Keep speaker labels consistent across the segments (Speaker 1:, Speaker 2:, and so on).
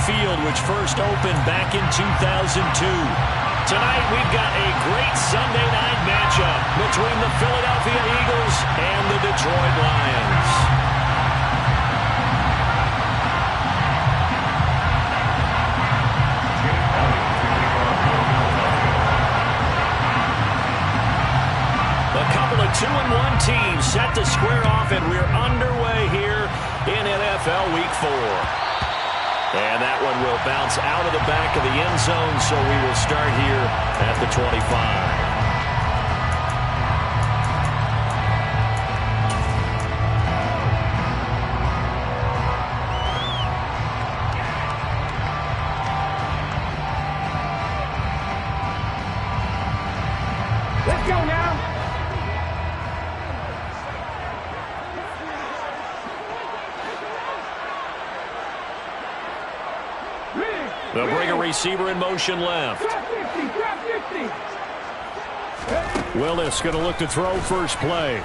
Speaker 1: Field, which first opened back in 2002. Tonight, we've got a great Sunday night matchup between the Philadelphia Eagles and the Detroit Lions. A couple of 2-1 teams set to square off, and we're underway here in NFL Week 4. And that one will bounce out of the back of the end zone, so we will start here at the 25.
Speaker 2: Let's go now.
Speaker 1: They'll bring a receiver in motion left. Willis going to look to throw first play.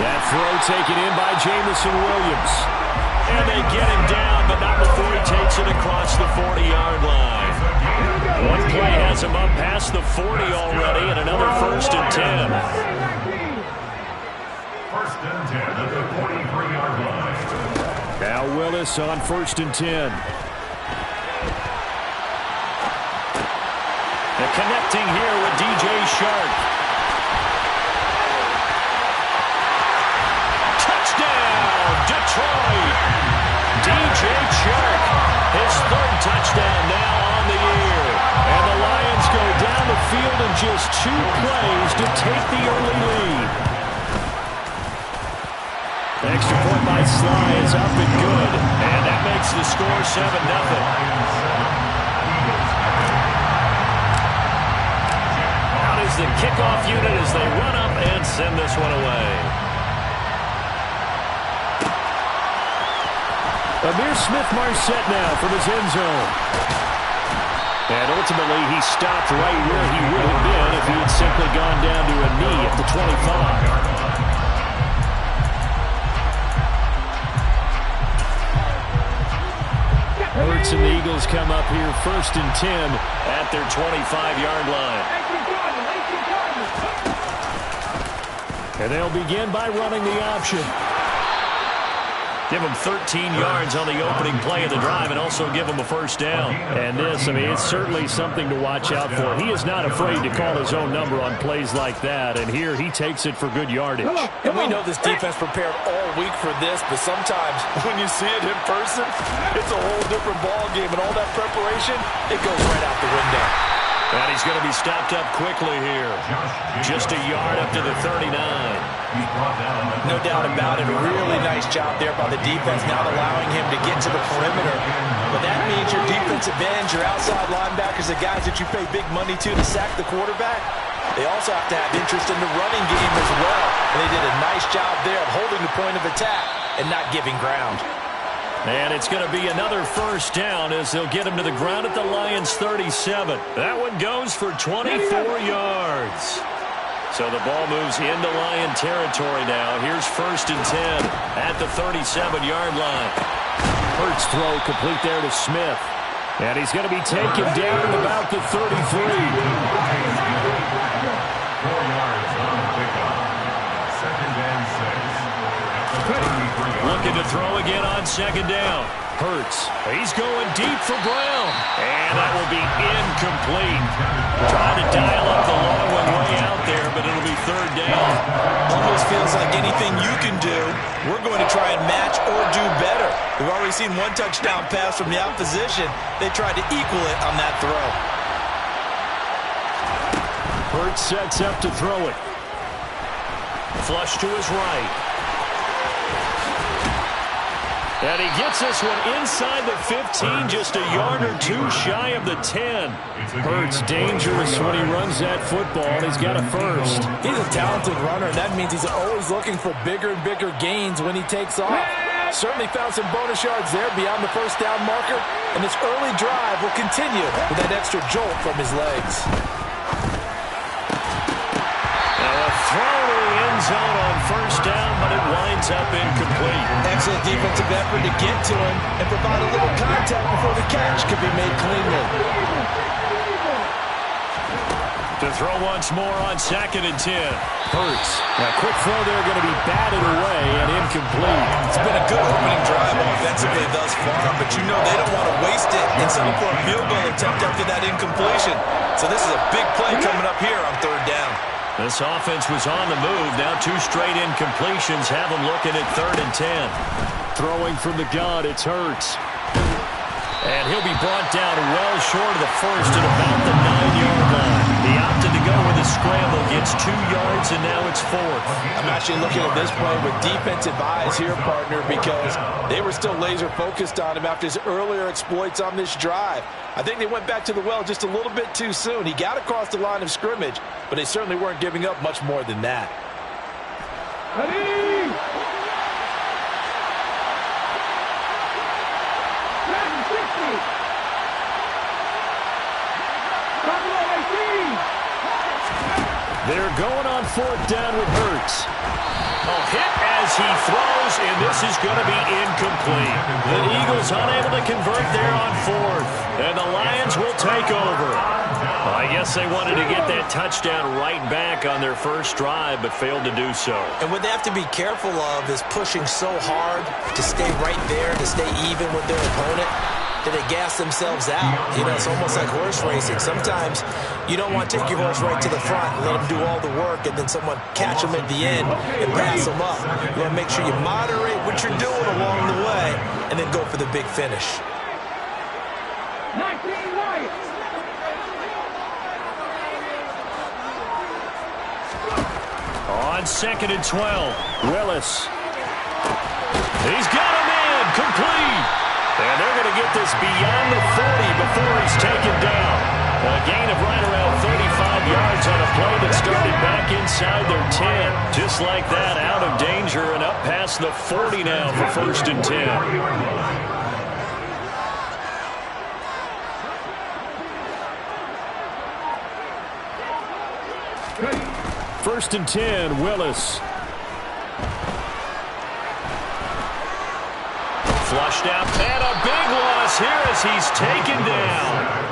Speaker 1: That throw taken in by Jameson Williams. And they get him down, but not before he takes it across the 40-yard line. One play has him up past the 40 already, and another 1st and 10.
Speaker 3: 1st and 10 at the 43-yard line.
Speaker 1: Now Willis on 1st and 10. And connecting here with DJ Shark. Touchdown, Detroit! DJ Shark, his 3rd touchdown now on the year. And the Lions go down the field in just 2 plays to take the early lead. Extra point by Sly is up and good. And that makes the score 7-0. Out is the kickoff unit as they run up and send this one away. Amir Smith-Marset now from his end zone. And ultimately he stopped right where he would have been if he had simply gone down to a knee at the 25. Hurts and the Eagles come up here 1st and 10 at their 25-yard line. And they'll begin by running the option. Give him 13 yards on the opening play of the drive and also give him a 1st down. And this, I mean, it's certainly something to watch out for. He is not afraid to call his own number on plays like that, and here he takes it for good yardage.
Speaker 4: And we know this defense prepared all week for this, but sometimes when you see it in person, it's a whole different ball game, and all that preparation, it goes right out the window.
Speaker 1: And he's going to be stopped up quickly here. Just a yard up to the 39.
Speaker 4: No doubt about it. A really nice job there by the defense, not allowing him to get to the perimeter. But that means your defensive ends, your outside linebackers, the guys that you pay big money to sack the quarterback, they also have to have interest in the running game as well. And they did a nice job there of holding the point of attack and not giving ground.
Speaker 1: And it's going to be another 1st down as they'll get him to the ground at the Lions' 37. That one goes for 24 yards. So the ball moves into Lion territory now. Here's 1st and 10 at the 37-yard line. Hurts throw complete there to Smith. And he's going to be taken down at about the 33. 4
Speaker 3: yards on the pickup. 2nd and 6.
Speaker 1: Looking to throw again on 2nd down. Hurts. He's going deep for Brown. And that will be incomplete. Trying to dial up the long one way out there, but it'll be 3rd down.
Speaker 4: Almost feels like anything you can do, we're going to try and match or do better. We've already seen 1 touchdown pass from the opposition. They tried to equal it on that throw.
Speaker 1: Hurts sets up to throw it. Flush to his right. And he gets this one inside the 15, just a yard or 2 shy of the 10. Hurts dangerous when he runs that football. He's got a 1st.
Speaker 4: He's a talented runner, and that means he's always looking for bigger and bigger gains when he takes off. Certainly found some bonus yards there beyond the 1st down marker, and this early drive will continue with that extra jolt from his legs.
Speaker 1: Now a throw to the end end zone on first down, but it winds up incomplete.
Speaker 4: Excellent defensive effort to get to him and provide a little contact before the catch could be made cleanly.
Speaker 1: To throw once more on 2nd and 10. Hurts. That quick throw there going to be batted away and incomplete.
Speaker 4: It's been a good opening drive offensively thus far, but you know they don't want to waste it and settle for a field goal attempt after that incompletion. So this is a big play coming up here on 3rd down.
Speaker 1: This offense was on the move. Now 2 straight incompletions have them looking at 3rd and 10. Throwing from the gun, it's Hurts. And he'll be brought down well short of the first at about the 9-yard line. He opted to go with a scramble, gets 2 yards, and now it's 4th.
Speaker 4: I'm actually looking at this play with defensive eyes here, partner, because they were still laser focused on him after his earlier exploits on this drive. I think they went back to the well just a little bit too soon. He got across the line of scrimmage, but they certainly weren't giving up much more than that.
Speaker 2: Ready?
Speaker 1: They're going on 4th down with Hurts. A hit as he throws, and this is going to be incomplete. The Eagles unable to convert there on 4th, and the Lions will take over. I guess they wanted to get that touchdown right back on their first drive, but failed to do so.
Speaker 4: And what they have to be careful of is pushing so hard to stay right there, to stay even with their opponent, that they gas themselves out. You know, it's almost like horse racing. Sometimes you don't want to take your horse right to the front and let them do all the work, and then someone catch them at the end and pass them up. You want to make sure you moderate what you're doing along the way and then go for the big finish.
Speaker 2: 19 Lions.
Speaker 1: On 2nd and 12, Willis. He's got him in, complete. And they're going to get this beyond the 40 before he's taken down. A gain of right around 35 yards on a play that started back inside their 10. Just like that, out of danger and up past the 40 now for 1st and 10. 1st and 10, Willis. Flushed out, and a big loss here as he's taken down.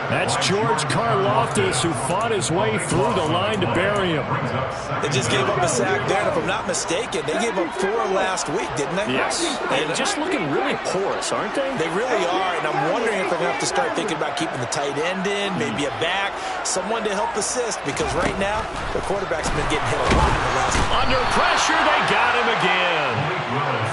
Speaker 1: That's George Karlaftis, who fought his way through the line to bury him.
Speaker 4: They just gave up a sack there, and if I'm not mistaken, they gave up 4 last week, didn't they?
Speaker 1: Yes. And just looking really porous, aren't they?
Speaker 4: They really are, and I'm wondering if they're going to have to start thinking about keeping the tight end in, maybe a back, someone to help assist, because right now, the quarterback's been getting hit a lot in the last one.
Speaker 1: Under pressure, they got him again.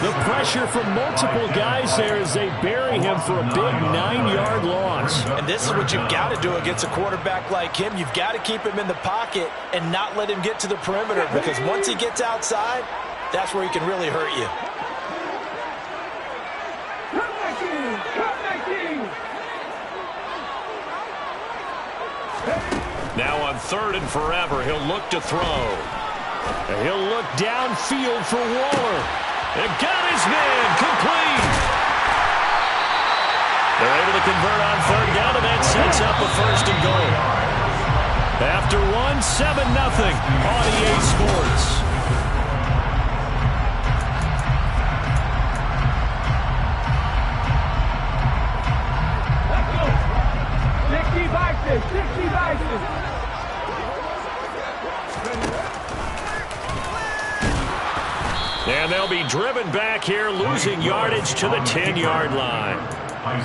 Speaker 1: The pressure from multiple guys there as they bury him for a big 9-yard loss.
Speaker 4: And this is what you've got to do against a quarterback like him. You've got to keep him in the pocket and not let him get to the perimeter, because once he gets outside, that's where he can really hurt you.
Speaker 1: Now on 3rd and forever, he'll look to throw. And he'll look downfield for Waller. And got his man, complete. They're able to convert on 3rd down, and that sets up a 1st and goal. After 1, 7-0 on EA Sports.
Speaker 2: Let's go. 60 vices.
Speaker 1: And they'll be driven back here, losing yardage to the 10-yard line.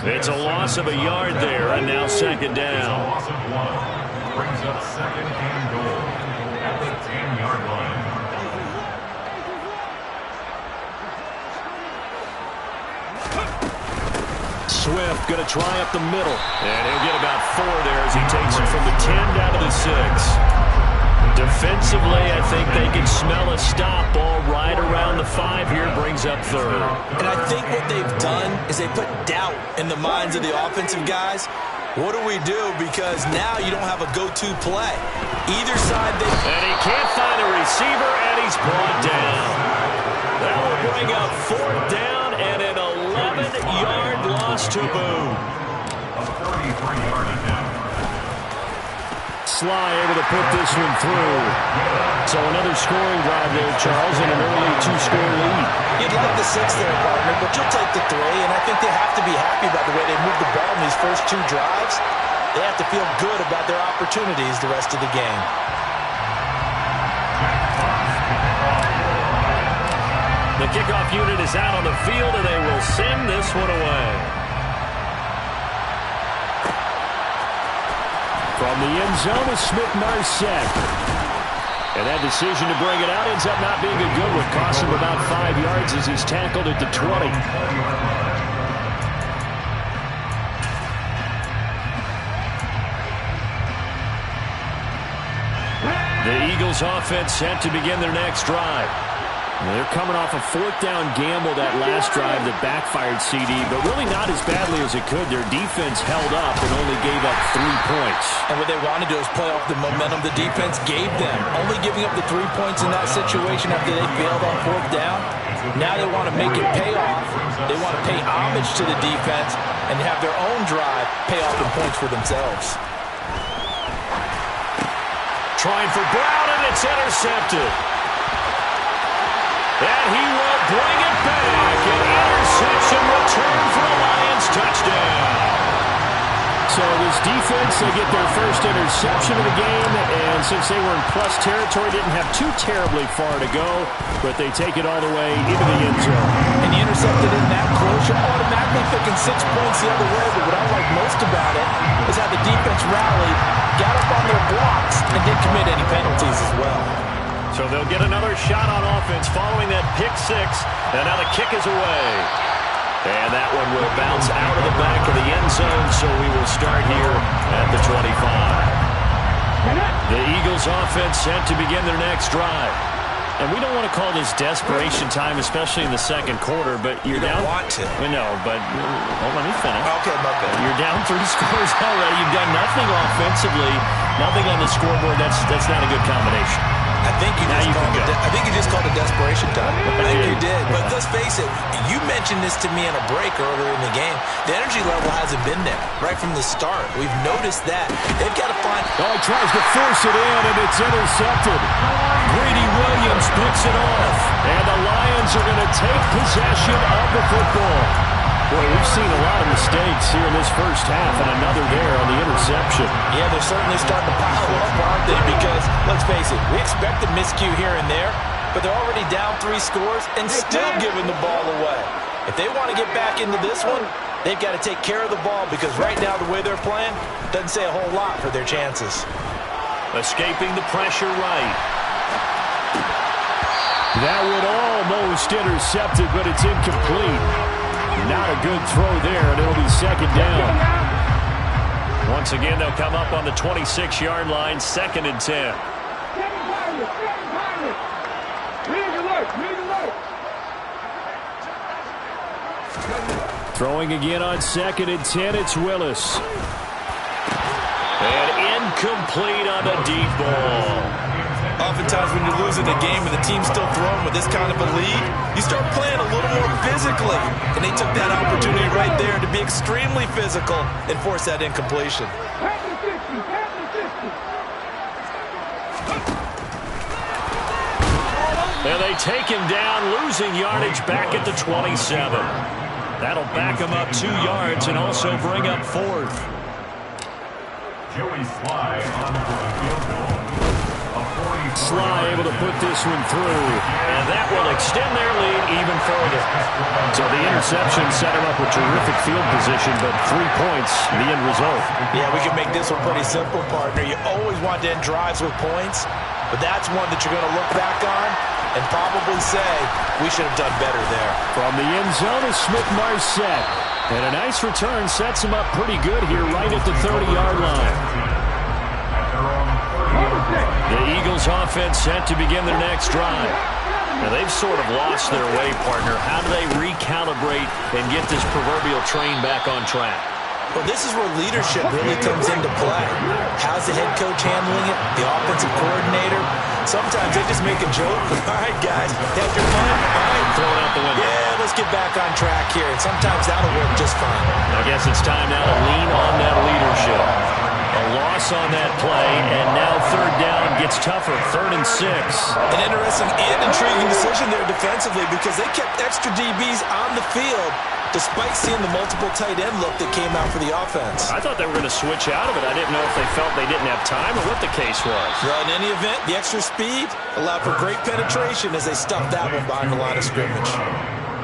Speaker 1: It's a loss of a yard there, and now 2nd down.
Speaker 3: Loss of 1 brings up 2nd and goal at the 10-yard line.
Speaker 1: Swift going to try up the middle, and he'll get about 4 there as he takes it from the 10 down to the 6. Defensively, I think they can smell a stop ball right around the 5 here, brings up 3rd.
Speaker 4: And I think what they've done is they put doubt in the minds of the offensive guys. What do we do? Because now you don't have a go-to play. Either side they...
Speaker 1: And he can't find a receiver, and he's brought down. That will bring up 4th down and an 11-yard loss to boot.
Speaker 3: A 33-yard attempt.
Speaker 1: Sly able to put this one through. So another scoring drive there, Charles, and an early 2-score lead.
Speaker 4: You'd like the 6 there, partner, but you'll take the 3, and I think they have to be happy about the way they moved the ball in these first 2 drives. They have to feel good about their opportunities the rest of the game.
Speaker 1: The kickoff unit is out on the field, and they will send this one away. From the end zone is Smith-Marsette. And that decision to bring it out ends up not being a good one. Costs him about 5 yards as he's tackled at the 20. The Eagles offense set to begin their next drive. They're coming off a 4th-down gamble that last drive that backfired CD, but really not as badly as it could. Their defense held up and only gave up 3 points.
Speaker 4: And what they wanted to do is play off the momentum the defense gave them. Only giving up the 3 points in that situation after they failed on 4th down. Now they want to make it pay off. They want to pay homage to the defense and have their own drive pay off in points for themselves.
Speaker 1: Trying for Brown, and it's intercepted. And he will bring it back. An interception return for the Lions. Touchdown. So this defense, they get their first interception of the game, and since they were in plus territory, didn't have too terribly far to go, but they take it all the way into the end zone.
Speaker 4: And you intercepted in that close, you're automatically picking 6 points the other way, but what I like most about it is how the defense rallied, got up on their blocks, and didn't commit any penalties as well.
Speaker 1: So they'll get another shot on offense following that pick 6, and now the kick is away. And that one will bounce out of the back of the end zone, so we will start here at the 25. The Eagles offense set to begin their next drive. And we don't want to call this desperation time, especially in the second quarter, but you're down.
Speaker 4: You don't want to.
Speaker 1: No, but let me finish.
Speaker 4: Okay, my bad.
Speaker 1: You're down 3 scores already. You've done nothing offensively, nothing on the scoreboard. That's not a good combination.
Speaker 4: I think you just called it desperation time. I think you did. But let's face it, you mentioned this to me in a break earlier in the game. The energy level hasn't been there right from the start. We've noticed that. They've got to find...
Speaker 1: Oh, he tries to force it in, and it's intercepted. Greedy Williams picks it off. And the Lions are going to take possession of the football. Boy, we've seen a lot of mistakes here in this first half, and another there on the interception.
Speaker 4: Yeah, they're certainly starting to pile up, aren't they? Because, let's face it, we expected miscue here and there, but they're already down 3 scores and still giving the ball away. If they want to get back into this one, they've got to take care of the ball, because right now the way they're playing doesn't say a whole lot for their chances.
Speaker 1: Escaping the pressure right. That would almost intercept it, but it's incomplete. Not a good throw there, and it'll be second down. Once again, they'll come up on the 26-yard line, 2nd and 10. Throwing again on 2nd and 10, it's Willis. And incomplete on the deep ball.
Speaker 4: Oftentimes when you're losing a game and the team's still throwing with this kind of a lead, you start playing a little more physically. And they took that opportunity right there to be extremely physical and force that incompletion.
Speaker 1: And they take him down, losing yardage back at the 27. That'll back him up 2 yards and also bring up 4th.
Speaker 3: Joey Sly on for a field goal.
Speaker 1: Sly able to put this one through, and that will extend their lead even further. So the interception set him up with terrific field position, but 3 points, the end result.
Speaker 4: Yeah, we can make this one pretty simple, partner. You always want to end drives with points, but that's one that you're going to look back on and probably say, we should have done better there.
Speaker 1: From the end zone is Smith-Marsette, and a nice return sets him up pretty good here right at the 30-yard line. The Eagles offense set to begin their next drive. Now they've sort of lost their way, partner. How do they recalibrate and get this proverbial train back on track?
Speaker 4: Well, this is where leadership really comes into play. How's the head coach handling it? The offensive coordinator? Sometimes they just make a joke. All right, guys, have your fun. All right,
Speaker 1: throw it out the window.
Speaker 4: Yeah, let's get back on track here. And sometimes that'll work just fine.
Speaker 1: I guess it's time now to lean on that leadership. A loss on that play, and now third down gets tougher, 3rd and 6.
Speaker 4: An interesting and intriguing decision there defensively because they kept extra DBs on the field despite seeing the multiple tight end look that came out for the offense.
Speaker 1: I thought they were going to switch out of it. I didn't know if they felt they didn't have time or what the case was.
Speaker 4: Well, in any event, the extra speed allowed for great penetration as they stuffed that one behind the line of scrimmage.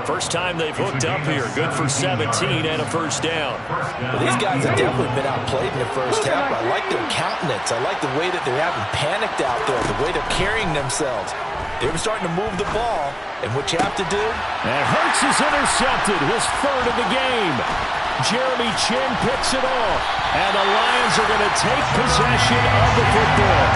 Speaker 1: First time they've hooked up here. Good for 17 and a first down.
Speaker 4: Well, these guys have definitely been outplayed in the first half. I like their countenance. I like the way that they're having panicked out there, the way they're carrying themselves. They were starting to move the ball, and what you have to do?
Speaker 1: And Hurts is intercepted, his 3rd of the game. Jeremy Chinn picks it off, and the Lions are going to take possession of the football.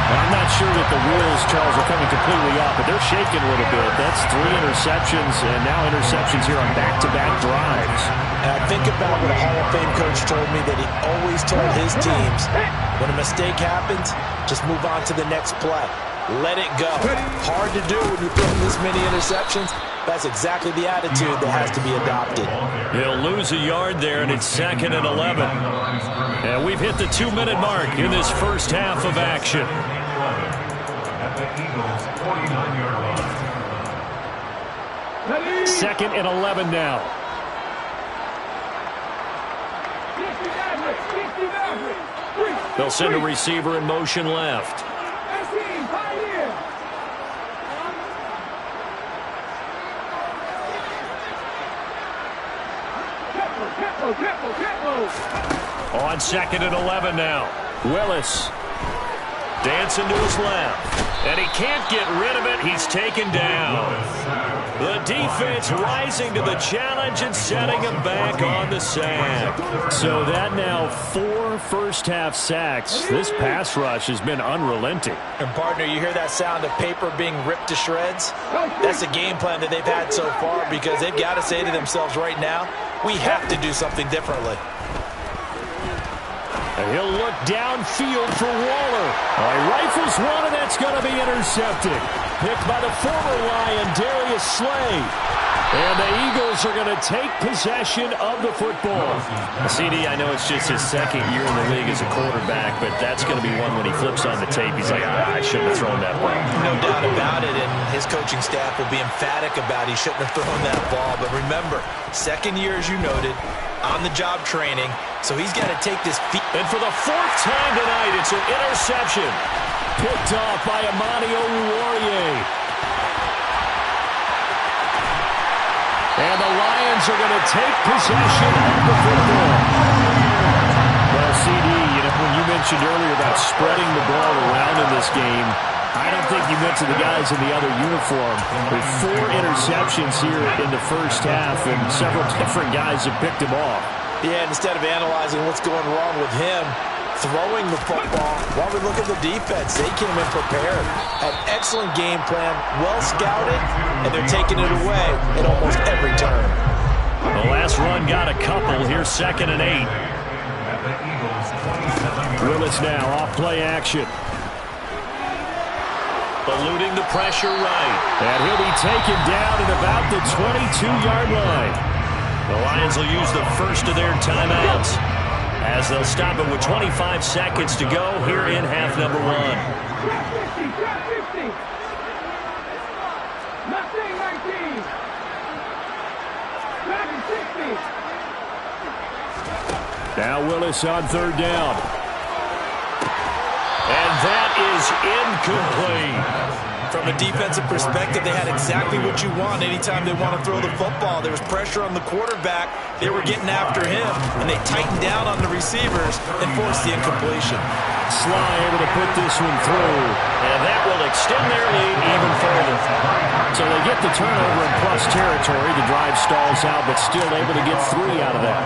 Speaker 1: I'm not sure that the wheels, Charles, are coming completely off, but they're shaking a little bit. That's 3 interceptions, and now interceptions here on back-to-back drives.
Speaker 4: And I think about what a Hall of Fame coach told me that he always told his teams, when a mistake happens, just move on to the next play. Let it go. Hard to do when you throw this many interceptions. That's exactly the attitude that has to be adopted.
Speaker 1: He'll lose a yard there, and it's 2nd and 11. And we've hit the 2-minute mark in this first half of action.
Speaker 3: At the Eagles' 49-yard line.
Speaker 1: 2nd and 11 now. They'll send a receiver in motion left. On 2nd and 11 now. Willis dancing to his left. And he can't get rid of it. He's taken down. The defense rising to the challenge and setting him back on the sack. So that now 4 first-half sacks. This pass rush has been unrelenting.
Speaker 4: And, partner, you hear that sound of paper being ripped to shreds? That's a game plan that they've had so far because they've got to say to themselves right now, we have to do something differently.
Speaker 1: And he'll look downfield for Waller. He rifles one, and that's going to be intercepted. Picked by the former Lion, Darius Slay. And the Eagles are going to take possession of the football. CD, I know it's just his 2nd year in the league as a quarterback, but that's going to be one when he flips on the tape. He's like, I shouldn't have thrown that ball.
Speaker 4: No doubt about it, and his coaching staff will be emphatic about he shouldn't have thrown that ball. But remember, 2nd year, as you noted, on-the-job training, so he's got to take this feet.
Speaker 1: And for the 4th time tonight, it's an interception. Picked off by Amani Oruwariye. And the Lions are going to take possession of the football. Well, CD, when you mentioned earlier about spreading the ball around in this game, I don't think you mentioned the guys in the other uniform. With 4 interceptions here in the first half, and several different guys have picked him off.
Speaker 4: Yeah, instead of analyzing what's going wrong with him, throwing the football, while we look at the defense, they came in prepared. Had excellent game plan, well scouted, and they're taking it away at almost every turn.
Speaker 1: The last run got a couple. Here's 2nd and 8. Willis now off play action. Eluding the pressure right. And he'll be taken down at about the 22-yard line. The Lions will use the first of their timeouts as they'll stop it with 25 seconds to go here in half number 1. Now Willis on 3rd down. And that is incomplete.
Speaker 4: From a defensive perspective, they had exactly what you want anytime they want to throw the football. There was pressure on the quarterback. They were getting after him, and they tightened down on the receivers and forced the incompletion.
Speaker 1: Sly able to put this one through, and that will extend their lead even further. So they get the turnover in plus territory. The drive stalls out, but still able to get 3 out of that.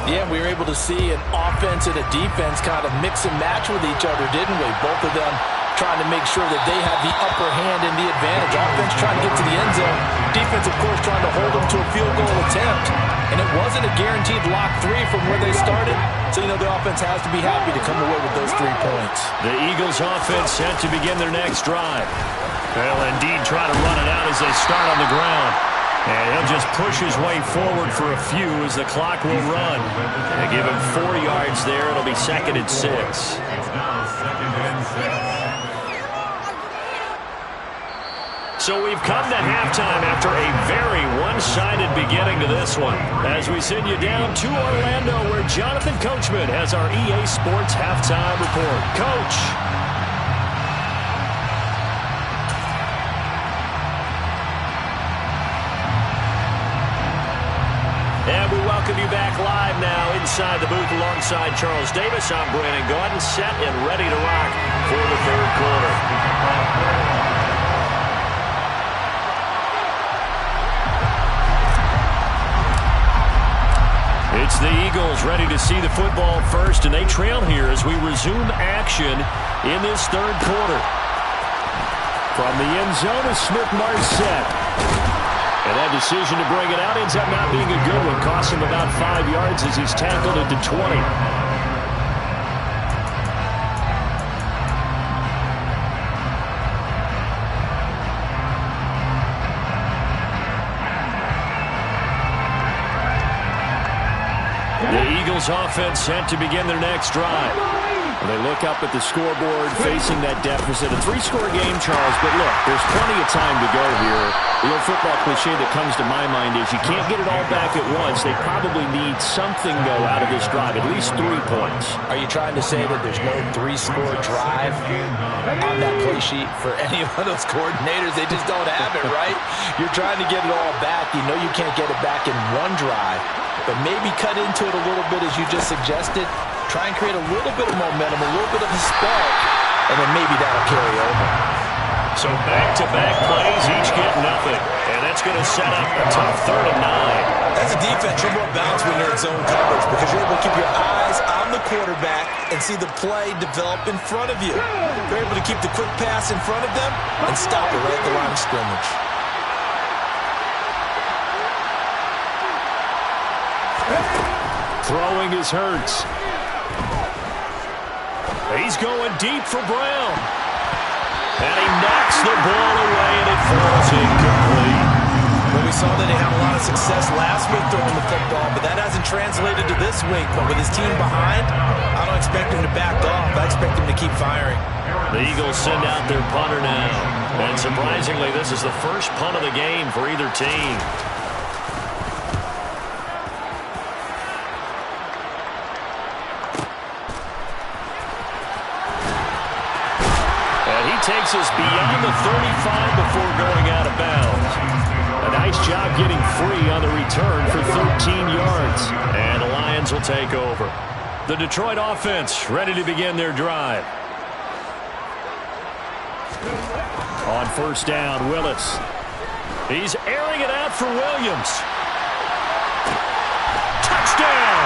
Speaker 4: Yeah, we were able to see an offense and a defense kind of mix and match with each other, didn't we? Both of them trying to make sure that they have the upper hand and the advantage. Offense trying to get to the end zone. Defense, of course, trying to hold them to a field goal attempt. And it wasn't a guaranteed lock 3 from where they started. So, the offense has to be happy to come away with those 3 points.
Speaker 1: The Eagles offense set to begin their next drive. They'll indeed try to run it out as they start on the ground. And he'll just push his way forward for a few as the clock will run. They give him 4 yards there. It'll be 2nd and 6.
Speaker 3: It's now 2nd and 6.
Speaker 1: So we've come to halftime after a very one-sided beginning to this one. As we send you down to Orlando, where Jonathan Coachman has our EA Sports halftime report. Coach. And we welcome you back live now inside the booth alongside Charles Davis. I'm Brandon Gaudin, set and ready to rock for the 3rd quarter. It's the Eagles ready to see the football first, and they trail here as we resume action in this 3rd quarter. From the end zone is Smith-Marsette. And that decision to bring it out ends up not being a good one. Costs him about 5 yards as he's tackled at the 20. The Eagles offense set to begin their next drive.
Speaker 5: They look up at the scoreboard facing that deficit. A 3-score game, Charles, but look, there's plenty of time to go here. The old football cliche that comes to my mind is you can't get it all back at once. They probably need something, though, out of this drive, at least 3 points.
Speaker 4: Are you trying to say that there's no 3-score drive on that play sheet for any of those coordinators? They just don't have it, right? You're trying to get it all back. You know you can't get it back in one drive, but maybe cut into it a little bit as you just suggested. Try and create a little bit of momentum, a little bit of a spark, and then maybe that'll carry over.
Speaker 1: So back-to-back plays, each get nothing. And that's going to set up a tough 3rd and 9.
Speaker 4: As a defense, you're more balanced when you're in zone coverage because you're able to keep your eyes on the quarterback and see the play develop in front of you. You're able to keep the quick pass in front of them and stop it right at the line of scrimmage.
Speaker 1: Throwing is Hurts. He's going deep for Brown. And he knocks the ball away, and it falls incomplete.
Speaker 4: Well, we saw that he had a lot of success last week throwing the football, but that hasn't translated to this week. But with his team behind, I don't expect him to back off. I expect him to keep firing.
Speaker 1: The Eagles send out their punter now. And surprisingly, this is the first punt of the game for either team. Takes us beyond the 35 before going out of bounds. A nice job getting free on the return for 13 yards. And the Lions will take over. The Detroit offense ready to begin their drive. On 1st down, Willis. He's airing it out for Williams. Touchdown!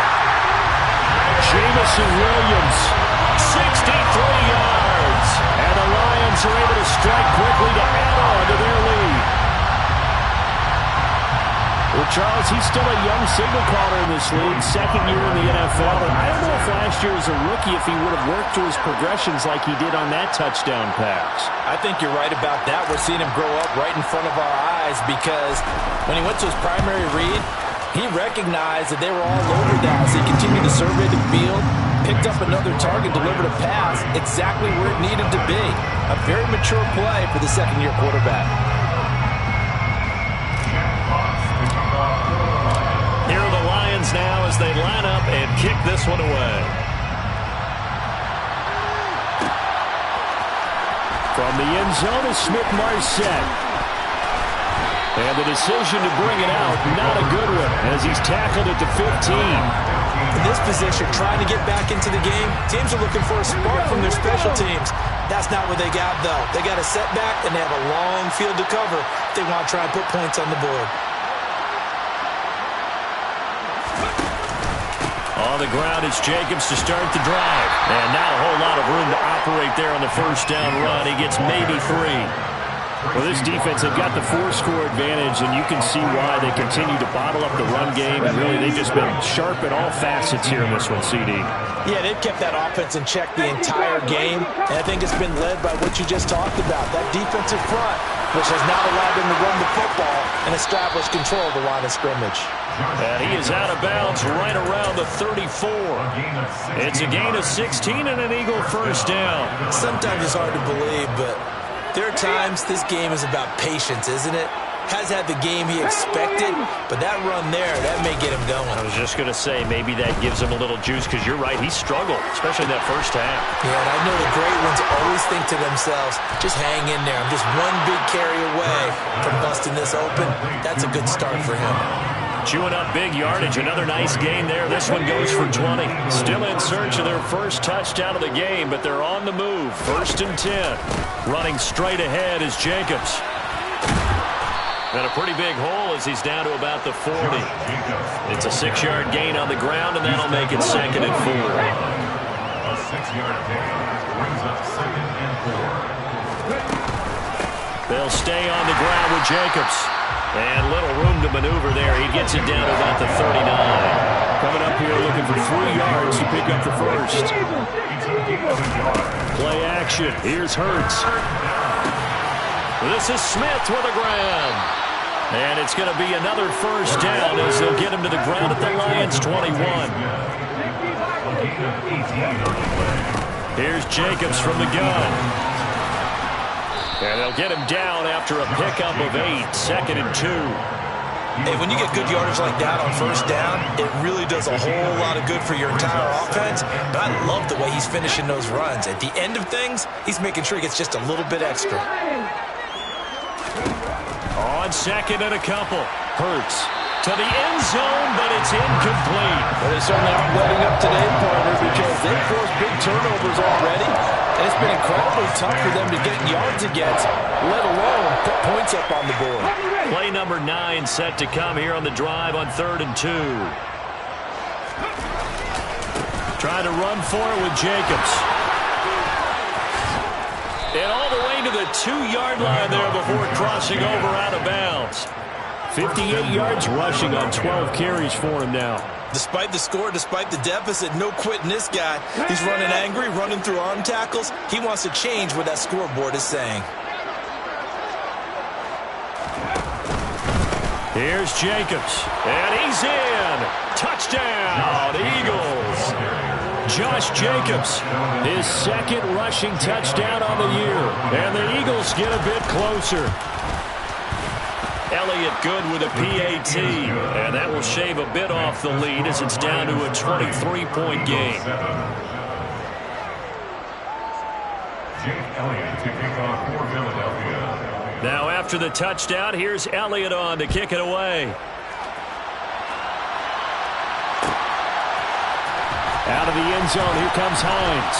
Speaker 1: Jamison Williams, 63 yards. And the Lions are able to strike quickly to add on to their lead.
Speaker 5: Well, Charles, he's still a young signal caller in this league, 2nd year in the NFL. And I don't know if last year as a rookie if he would have worked to his progressions like he did on that touchdown pass.
Speaker 4: I think you're right about that. We're seeing him grow up right in front of our eyes because when he went to his primary read, he recognized that they were all over that as he continued to survey the field, picked up another target, delivered a pass exactly where it needed to be. A very mature play for the 2nd-year quarterback.
Speaker 1: Here are the Lions now as they line up and kick this one away.
Speaker 5: From the end zone is Smith-Marsette. And the decision to bring it out, not a good one, as he's tackled at the 15.
Speaker 4: In this position, trying to get back into the game, teams are looking for a spark from their special teams. That's not what they got, though. They got a setback, and they have a long field to cover if they want to try and put points on the board.
Speaker 1: On the ground, it's Jacobs to start the drive. And not a whole lot of room to operate there on the 1st down run. He gets maybe 3.
Speaker 5: Well, this defense, they've got the 4-score advantage, and you can see why they continue to bottle up the run game, and really they've just been sharp at all facets here in this one, CD.
Speaker 4: Yeah, they've kept that offense in check the entire game, and I think it's been led by what you just talked about, that defensive front. which has now allowed them to run the football and establish control of the line of scrimmage.
Speaker 1: And he is out of bounds right around the 34. It's a gain of 16 and an Eagle first down.
Speaker 4: Sometimes it's hard to believe, but there are times this game is about patience, isn't it? Has had the game he expected, but that run there, that may get him going.
Speaker 1: I was just going to say, maybe that gives him a little juice, because you're right, he struggled, especially in that first half.
Speaker 4: Yeah, and I know the great ones always think to themselves, just hang in there. I'm just one big carry away from busting this open. That's a good start for him.
Speaker 1: Chewing up big yardage, another nice gain there. This one goes for 20. Still in search of their first touchdown of the game, but they're on the move. 1st and 10. Running straight ahead is Jacobs. And a pretty big hole as he's down to about the 40. It's a 6-yard gain on the ground, and that'll make it 2nd and 4.
Speaker 3: A 6-yard gain brings up 2nd and 4.
Speaker 1: They'll stay on the ground with Jacobs. And little room to maneuver there. He gets it down to about the 39.
Speaker 5: Coming up here looking for 3 yards to pick up the first.
Speaker 1: Play action. Here's Hurts. This is Smith with a grab. And it's going to be another first down as they'll get him to the ground at the Lions' 21. Here's Jacobs from the gun. And they'll get him down after a pickup of 8, 2nd and 2.
Speaker 4: Hey, when you get good yardage like that on first down, it really does a whole lot of good for your entire offense. But I love the way he's finishing those runs. At the end of things, he's making sure he gets just a little bit extra.
Speaker 1: On 2nd and a couple. Hurts to the end zone, but it's incomplete.
Speaker 6: Well, they certainly aren't letting up today, partner, because they've forced big turnovers already. And it's been incredibly tough for them to get yards against, let alone put points up on the board.
Speaker 1: Play number 9 set to come here on the drive on 3rd and 2. Trying to run for it with Jacobs. And all the way to the 2-yard line there before crossing over out of bounds.
Speaker 5: 58 yards rushing on 12 carries for him now.
Speaker 4: Despite the score, despite the deficit, no quitting this guy. He's running angry, running through arm tackles. He wants to change what that scoreboard is saying.
Speaker 1: Here's Jacobs, and he's in. Touchdown, Eagles. Josh Jacobs, his 2nd rushing touchdown on the year. And the Eagles get a bit closer. Elliott good with a PAT, and that will shave a bit off the lead as it's down to a 23-point game.
Speaker 3: Jake Elliott to kick off for Philadelphia.
Speaker 1: Now after the touchdown, here's Elliott on to kick it away. Out of the end zone, here comes Hines.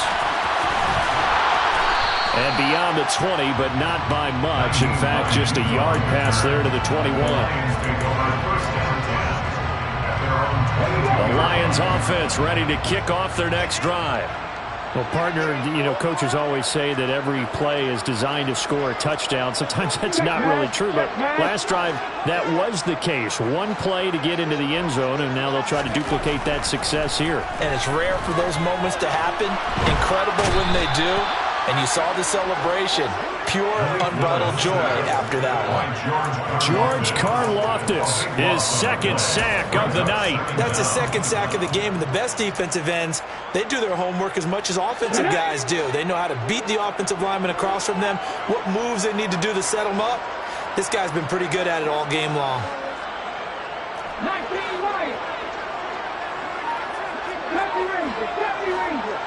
Speaker 1: And beyond the 20, but not by much. In fact, just a yard pass there to the 21. The Lions offense ready to kick off their next drive.
Speaker 5: Well, partner, you know, coaches always say that every play is designed to score a touchdown. Sometimes that's not really true, but last drive, that was the case. One play to get into the end zone, and now they'll try to duplicate that success here.
Speaker 4: And it's rare for those moments to happen. Incredible when they do. And you saw the celebration. Pure, unbridled joy after that one.
Speaker 1: George Karlaftis, his 2nd sack of the night.
Speaker 4: That's his 2nd sack of the game. And the best defensive ends, they do their homework as much as offensive guys do. They know how to beat the offensive lineman across from them, what moves they need to do to set them up. This guy's been pretty good at it all game long.
Speaker 2: 19 right. Deputy Ranger, Deputy Ranger.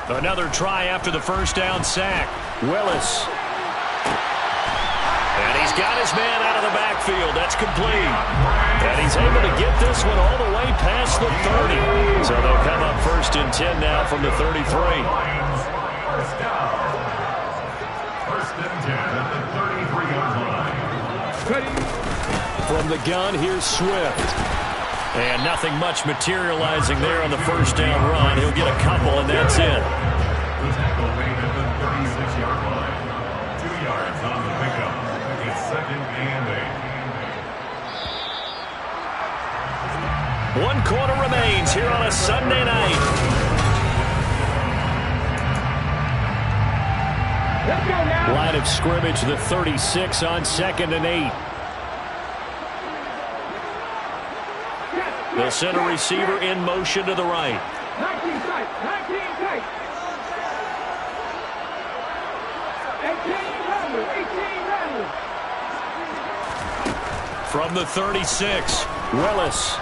Speaker 1: Another try after the first down sack. Willis. And he's got his man out of the backfield. That's complete. And he's able to get this one all the way past the 30. So they'll come up 1st and 10 now from the 33.
Speaker 3: First down. 1st and 10 at the 33-yard line.
Speaker 1: From the gun, here's Swift. And nothing much materializing there on the first down run. He'll get a couple, and that's it.
Speaker 3: The tackle made at the 36-yard line. 2 yards on the pickup. It's 2nd and 8.
Speaker 1: 1 quarter remains here on a Sunday night. Line of scrimmage, the 36 on 2nd and 8. They'll send a receiver in motion to the right.
Speaker 2: 19 tight. 19 tight. 18 numbers. 18 numbers.
Speaker 1: From the 36, Willis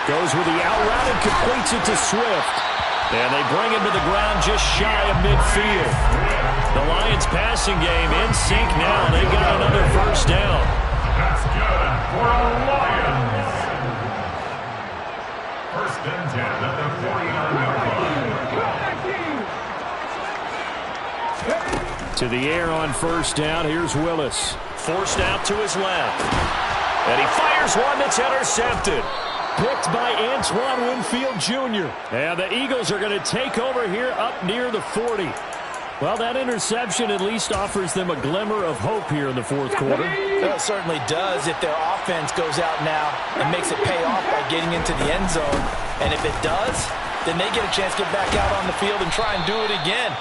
Speaker 1: goes with the out route and completes it to Swift. And they bring him to the ground just shy of midfield. The Lions passing game in sync now. They got another first down.
Speaker 3: That's good for the Lions. First and 10 at the 49-yard line.
Speaker 1: To the air on first down. Here's Willis. Forced out to his left. And he fires one that's intercepted. Picked by Antoine Winfield Jr. And the Eagles are going to take over here up near the 40. Well, that interception at least offers them a glimmer of hope here in the fourth quarter.
Speaker 4: Well, it certainly does if their offense goes out now and makes it pay off by getting into the end zone. And if it does, then they get a chance to get back out on the field and try and do it again.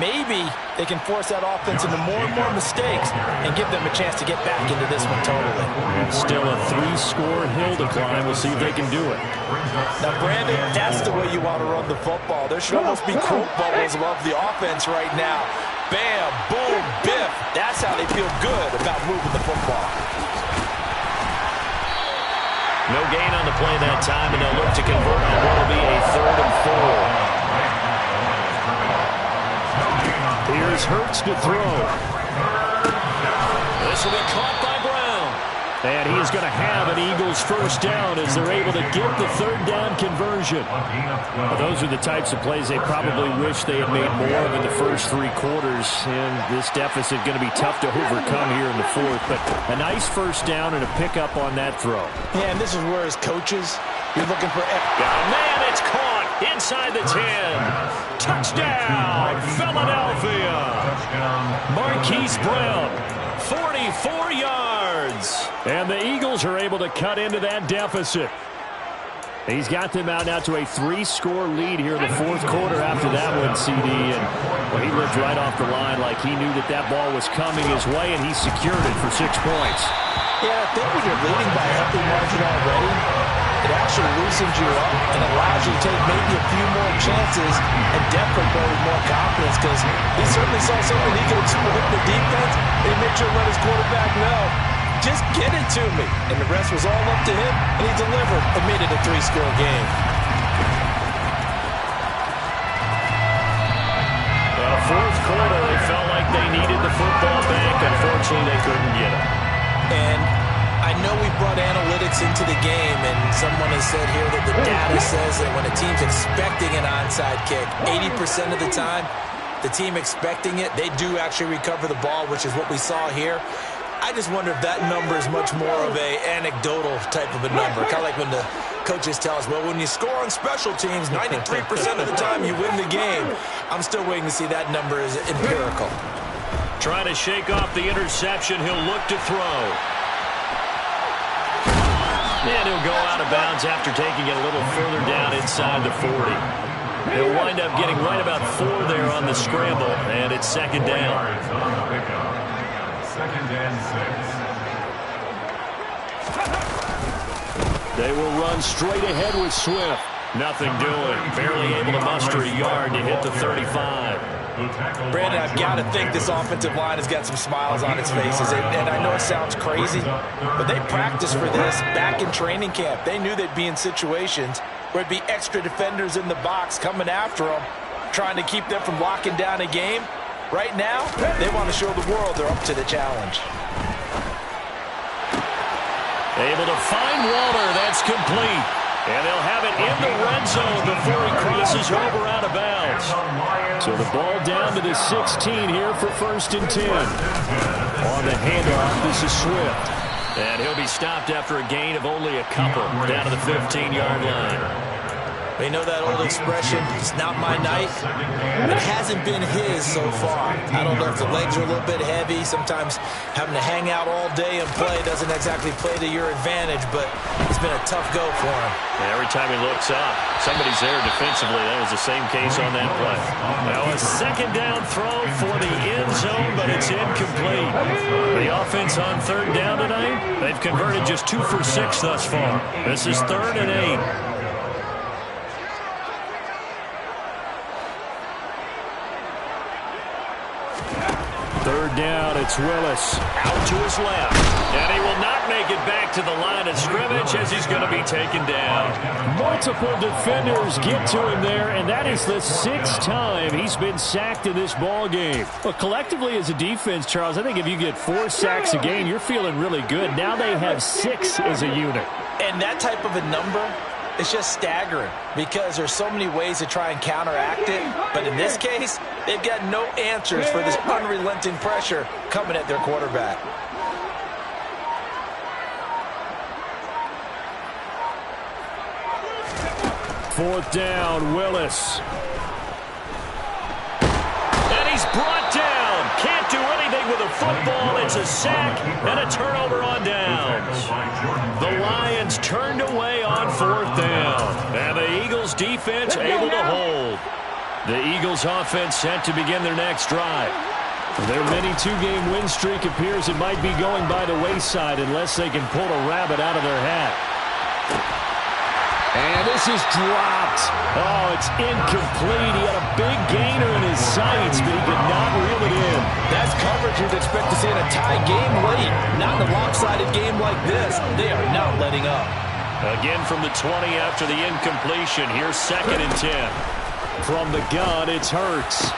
Speaker 4: Maybe they can force that offense into more and more mistakes and give them a chance to get back into this one totally.
Speaker 1: Still a 3-score hill to climb. We'll see if they can do it.
Speaker 4: Now, Brandon, that's the way you want to run the football. There should almost be quote bubbles above the offense right now. Bam, boom, biff. That's how they feel good about moving the football.
Speaker 1: No gain on the play that time, and they'll look to convert on what will be a 3rd and 4. Here's Hurts to throw. This will be caught by Brown. And he is going to have an Eagles first down as they're able to get the 3rd down conversion. Well, those are the types of plays they probably wish they had made more of in the first 3 quarters. And this deficit going to be tough to overcome here in the 4th. But a nice first down and a pickup on that throw.
Speaker 4: Yeah, and this is where as coaches, you're looking for...
Speaker 1: Man, it's caught inside the 10. Touchdown, Philadelphia. Marquise Brown, 44 yards. And the Eagles are able to cut into that deficit. He's got them out now to a 3-score lead here in the 4th quarter after that one, CD. And well, he lived right off the line like he knew that that ball was coming his way, and he secured it for 6 points.
Speaker 4: Yeah, I think when you're leading by a healthy margin already, it actually loosens you up and allows you to take maybe a few more chances and definitely play with more confidence, because he certainly saw something he could exploit the defense, and he made sure to let his quarterback know, just get it to me. And the rest was all up to him, and he delivered and made it a 3-score game.
Speaker 1: Well, 4th quarter, they felt like they needed the football back. Unfortunately, they couldn't get it.
Speaker 4: And I know we brought analytics into the game, and someone has said here that the data says that when a team's expecting an onside kick, 80% of the time, the team expecting it, they do actually recover the ball, which is what we saw here. I just wonder if that number is much more of a anecdotal type of a number. Kind of like when the coaches tell us, well, when you score on special teams, 93% of the time you win the game. I'm still waiting to see that number is empirical.
Speaker 1: Trying to shake off the interception. He'll look to throw. And he'll go out of bounds after taking it a little further down inside the 40. He'll wind up getting right about 4 there on the scramble, and it's 2nd down.
Speaker 3: 2nd and 6.
Speaker 1: They will run straight ahead with Swift. Nothing doing. Barely able to muster a yard to hit the 35.
Speaker 4: Brandon, I've got to think this offensive line has got some smiles on its faces. And I know it sounds crazy, but they practiced for this back in training camp. They knew they'd be in situations where it'd be extra defenders in the box coming after them, trying to keep them from locking down a game. Right now, they want to show the world they're up to the challenge.
Speaker 1: Able to find Waller. That's complete. And they'll have it in the red zone before he crosses over out of bounds. So the ball down to the 16 here for 1st and 10. On the handoff, this is Swift. And he'll be stopped after a gain of only a couple down to the 15-yard line.
Speaker 4: You know that old expression, it's not my night? It hasn't been his so far. I don't know if the legs are a little bit heavy. Sometimes having to hang out all day and play doesn't exactly play to your advantage, but it's been a tough go for him.
Speaker 1: And every time he looks up, somebody's there defensively. That was the same case on that play. Now a second down throw for the end zone, but it's incomplete. The offense on third down tonight, they've converted just 2 for 6 thus far. This is 3rd and 8. Third down, it's Willis. Out to his left. And he will not make it back to the line of scrimmage as he's going to be taken down. Multiple defenders get to him there, and that is the 6th time he's been sacked in this ball game. But collectively as a defense, Charles, I think if you get 4 sacks a game, you're feeling really good. Now they have 6 as a unit.
Speaker 4: And that type of a number, it's just staggering because there's so many ways to try and counteract it. But in this case, they've got no answers for this unrelenting pressure coming at their quarterback.
Speaker 1: Fourth down, Willis. And he's brought down. Can't do anything with a football. It's a sack and a turnover on downs. The Lions turned away on 4th down. And the Eagles defense able to hold. The Eagles offense set to begin their next drive. Their mini 2-game win streak appears it might be going by the wayside unless they can pull a rabbit out of their hat. And this is dropped. Oh, it's incomplete. He had a big gainer in his sights, but he could not reel it in.
Speaker 6: That's coverage you'd expect to see in a tie game late. Not in a lopsided game like this. They are not letting up.
Speaker 1: Again from the 20 after the incompletion. Here's 2nd and 10. From the gun, it's Hurts.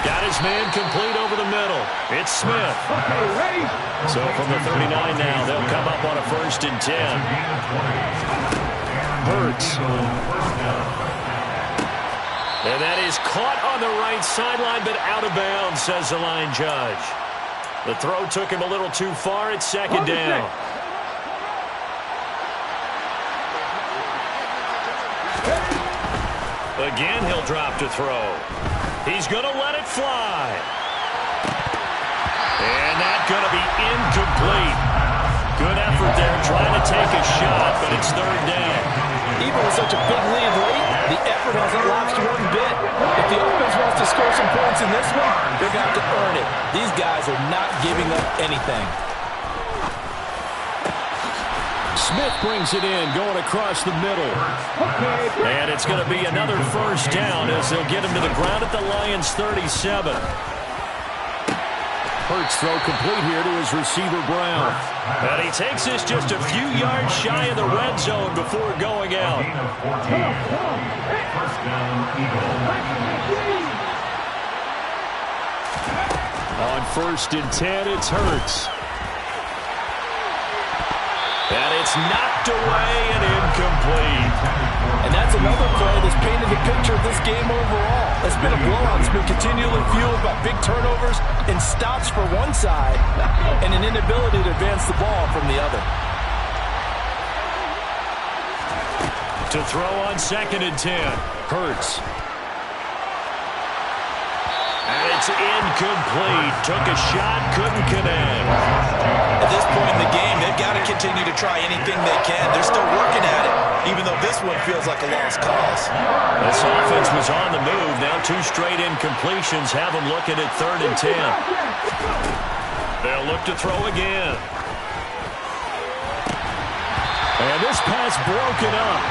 Speaker 1: Got his man complete over the middle. It's Smith. So from the 39 now, they'll come up on a 1st and 10. Hurts. And that is caught on the right sideline, but out of bounds, says the line judge. The throw took him a little too far. It's 2nd down. Again, he'll drop to throw. He's going to let it fly. And that's going to be incomplete. Good effort there trying to take a shot, but it's 3rd down.
Speaker 6: Even with such a big lead late, the effort hasn't lapsed one bit. If the offense wants to score some points in this one, they're going to have to earn it. These guys are not giving up anything.
Speaker 1: Smith brings it in, going across the middle. And it's going to be another 1st down as they'll get him to the ground at the Lions' 37. Hurts throw complete here to his receiver, Brown. And he takes this just a few yards shy of the red zone before going out. On 1st and 10, it's Hurts. And it's knocked away and incomplete.
Speaker 6: And that's another play that's painted the picture of this game overall. It's been a blowout. It's been continually fueled by big turnovers and stops for one side and an inability to advance the ball from the other.
Speaker 1: To throw on 2nd and 10. Hurts. And it's incomplete. Took a shot, couldn't connect.
Speaker 4: At this point in the game, they've got to continue to try anything they can. They're still working at it, even though this one feels like a lost cause.
Speaker 1: This offense was on the move. Now 2 straight incompletions have them looking at 3rd and 10. They'll look to throw again. And this pass broken up.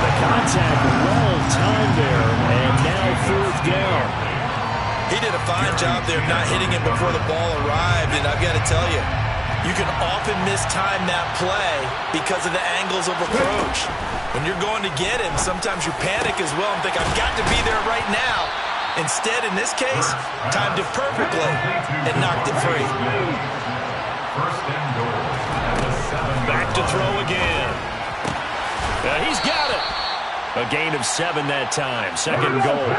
Speaker 1: The contact well timed there, and now 4th down.
Speaker 4: He did a fine job there of not hitting him before the ball arrived, and I've got to tell you, you can often mistime that play because of the angles of approach. When you're going to get him, sometimes you panic as well and think, I've got to be there right now. Instead, in this case, timed it perfectly and knocked it free.
Speaker 1: Back to throw again. He's got it. A gain of 7 that time. 2nd goal.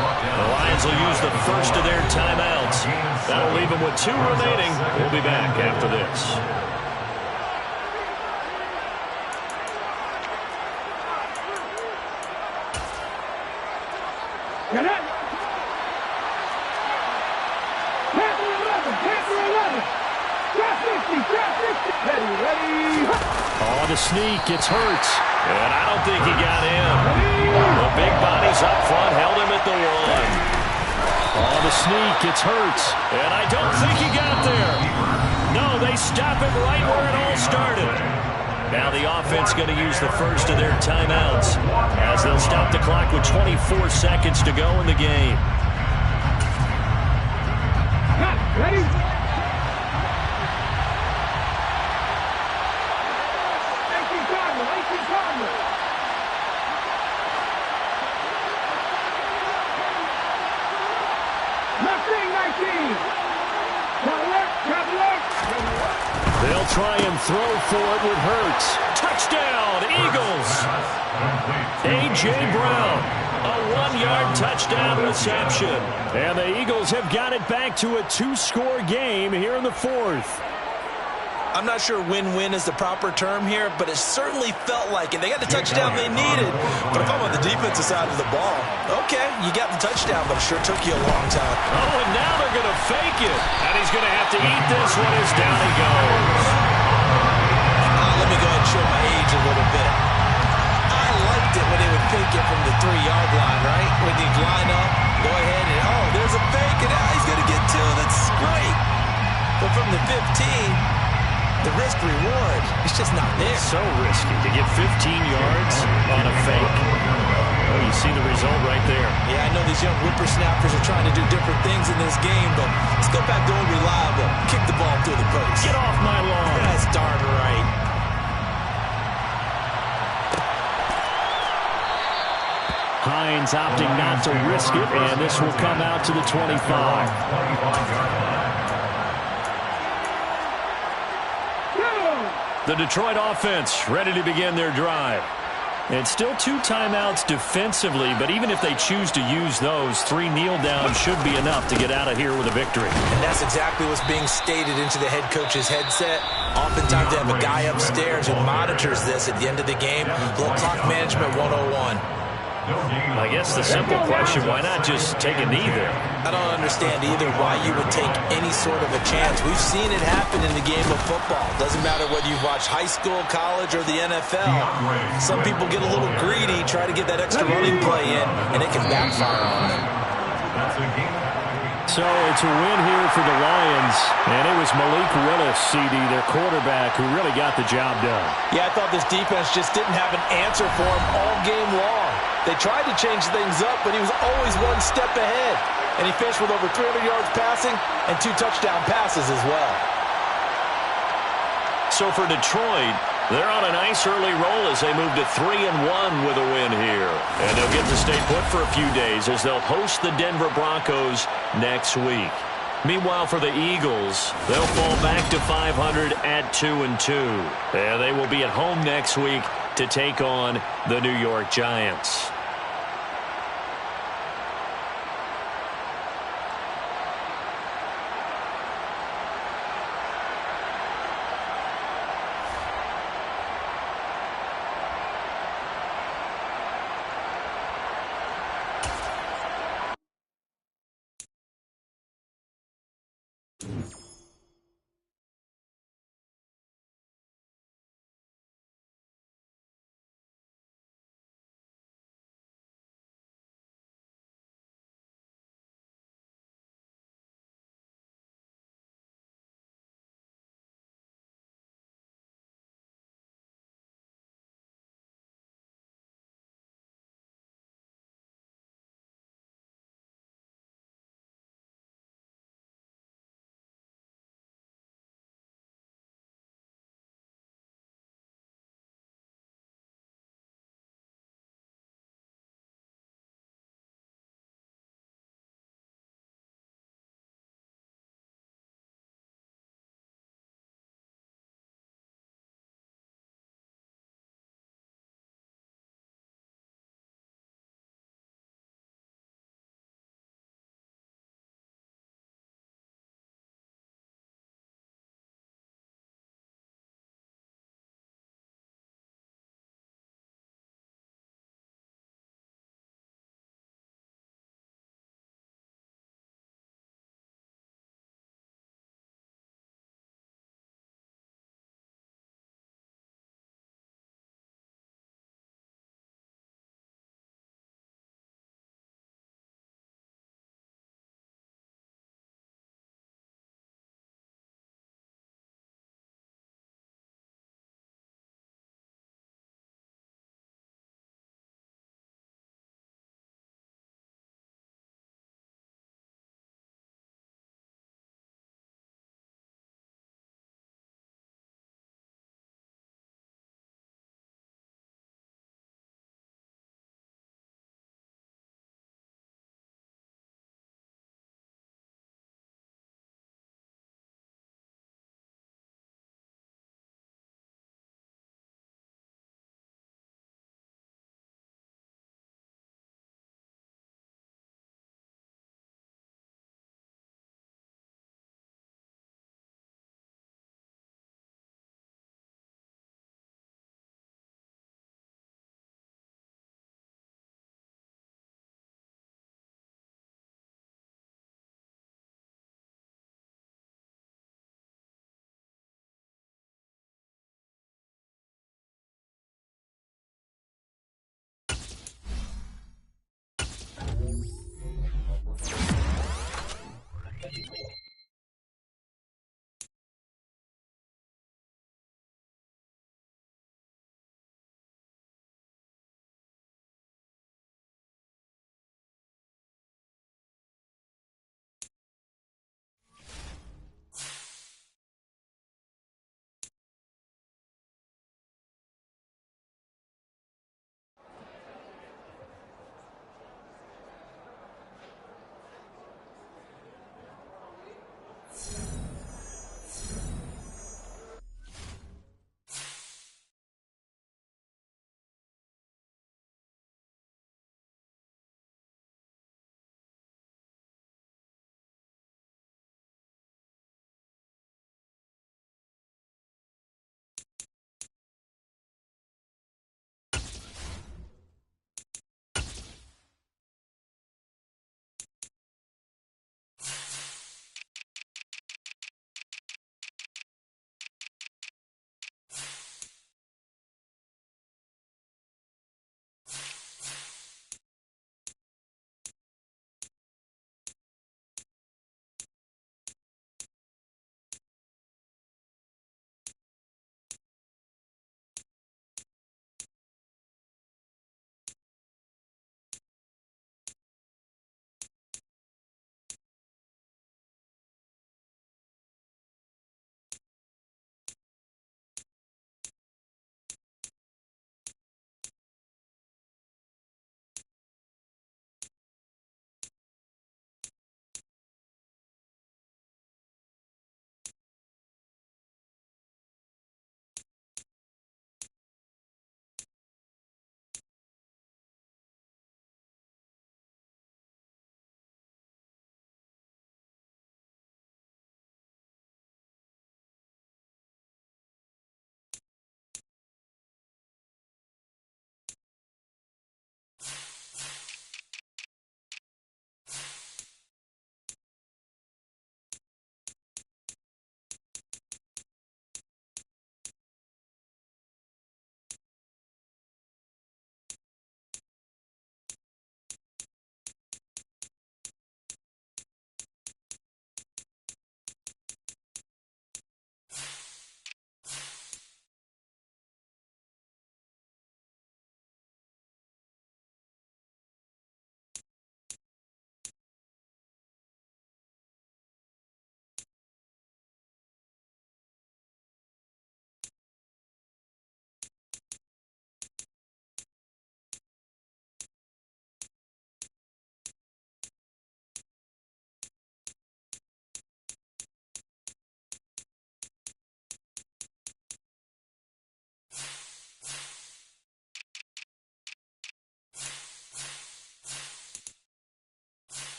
Speaker 1: The Lions will use the first of their timeouts. That'll leave them with 2 remaining. We'll be back after this.
Speaker 2: Get it. Panther 11. Panther 11. Drop 50. Drop 50. Ready.
Speaker 1: Oh, the sneak. It's Hurts. And I don't think he got in. The big bodies up front held him at the 1. Oh, the sneak. It's Hurts. And I don't think he got there. No, they stop him right where it all started. Now the offense going to use the first of their timeouts as they'll stop the clock with 24 seconds to go in the game.
Speaker 2: Ready?
Speaker 1: They'll try and throw for it with Hurts. Touchdown, Eagles. A.J. Brown, a 1-yard touchdown reception. And the Eagles have got it back to a 2-score game here in the 4th.
Speaker 4: I'm not sure win-win is the proper term here, but it certainly felt like it. They got the touchdown they needed. But if I'm on the defensive side of the ball, okay, you got the touchdown, but it sure took you a long time.
Speaker 1: Oh, and now they're going to fake it. And he's going to have to eat this one as down he goes.
Speaker 4: Let me go ahead and show my age a little bit. I liked it when they would fake it from the 3-yard line, right? When they'd line up, go ahead and, oh, there's a fake, and he's going to get 2. That's great. But from the 15... the risk-reward is just not there.
Speaker 1: It's so risky to get 15 yards on a fake. Oh, you see the result right there.
Speaker 4: Yeah, I know these young whippersnappers are trying to do different things in this game, but let's go back to old reliable. Kick the ball through the post.
Speaker 1: Get off my lawn.
Speaker 4: That's darn right.
Speaker 5: Hines opting not to risk it, and this will come out to the 25.
Speaker 1: The Detroit offense ready to begin their drive. It's still 2 timeouts defensively, but even if they choose to use those, 3 kneel downs should be enough to get out of here with a victory.
Speaker 4: And that's exactly what's being stated into the head coach's headset. Oftentimes they have a guy upstairs who monitors this at the end of the game. Little clock management 101.
Speaker 1: I guess the simple question, why not just take a knee there?
Speaker 4: I don't understand either why you would take any sort of a chance. We've seen it happen in the game of football. Doesn't matter whether you've watched high school, college, or the NFL. Some people get a little greedy, try to get that extra running play in, and it can backfire on them.
Speaker 5: So it's a win here for the Lions, and it was Malik Willis, CD, their quarterback, who really got the job done.
Speaker 6: Yeah, I thought this defense just didn't have an answer for him all game long. They tried to change things up, but he was always one step ahead. And he finished with over 300 yards passing and 2 touchdown passes as well.
Speaker 1: So for Detroit, they're on a nice early roll as they move to 3-1 with a win here. And they'll get to stay put for a few days as they'll host the Denver Broncos next week. Meanwhile, for the Eagles, they'll fall back to 500 at 2-2. And they will be at home next week to take on the New York Giants.